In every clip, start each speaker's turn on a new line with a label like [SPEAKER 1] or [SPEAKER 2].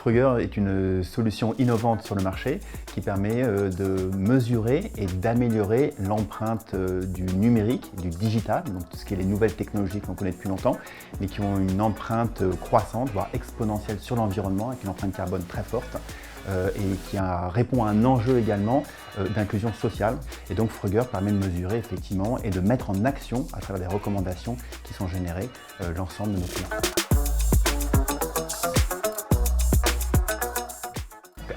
[SPEAKER 1] Fruger est une solution innovante sur le marché qui permet de mesurer et d'améliorer l'empreinte du numérique, du digital, donc tout ce qui est les nouvelles technologies que l'on connaît depuis longtemps, mais qui ont une empreinte croissante, voire exponentielle sur l'environnement, avec une empreinte carbone très forte. Et qui répond à un enjeu également d'inclusion sociale. Et donc Fruger permet de mesurer effectivement et de mettre en action à travers des recommandations qui sont générées l'ensemble de nos clients.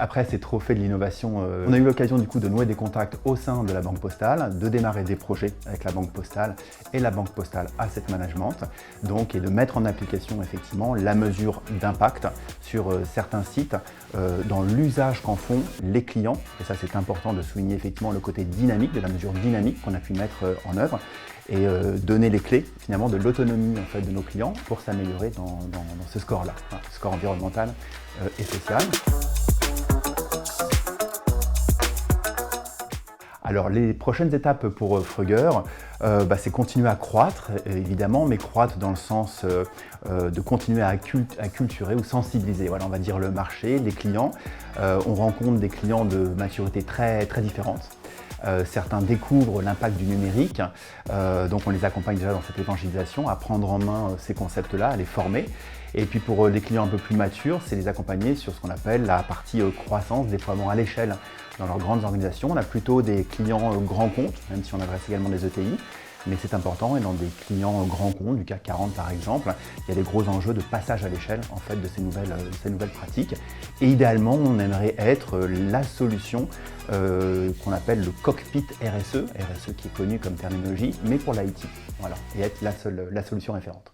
[SPEAKER 1] Après ces trophées de l'innovation, on a eu l'occasion du coup de nouer des contacts au sein de la Banque Postale, de démarrer des projets avec la Banque Postale et la Banque Postale Asset Management, donc, et de mettre en application effectivement la mesure d'impact sur certains sites dans l'usage qu'en font les clients. Et ça, c'est important de souligner effectivement le côté dynamique, de la mesure dynamique qu'on a pu mettre en œuvre et donner les clés finalement de l'autonomie en fait, de nos clients pour s'améliorer dans ce score-là, score environnemental et social. Alors les prochaines étapes pour Fruger, c'est continuer à croître évidemment, mais croître dans le sens de continuer à acculturer ou sensibiliser, voilà, on va dire le marché, les clients. On rencontre des clients de maturité très différentes. Certains découvrent l'impact du numérique, donc on les accompagne déjà dans cette évangélisation, à prendre en main ces concepts-là, à les former. Et puis pour les clients un peu plus matures, c'est les accompagner sur ce qu'on appelle la partie croissance, déploiement à l'échelle. Dans leurs grandes organisations, on a plutôt des clients grands comptes, même si on adresse également des ETI, mais c'est important, et dans des clients grands comptes, du CAC 40 par exemple, il y a des gros enjeux de passage à l'échelle en fait, de ces nouvelles pratiques. Et idéalement, on aimerait être la solution qu'on appelle le cockpit RSE qui est connu comme terminologie, mais pour l'IT, voilà, et être la solution référente.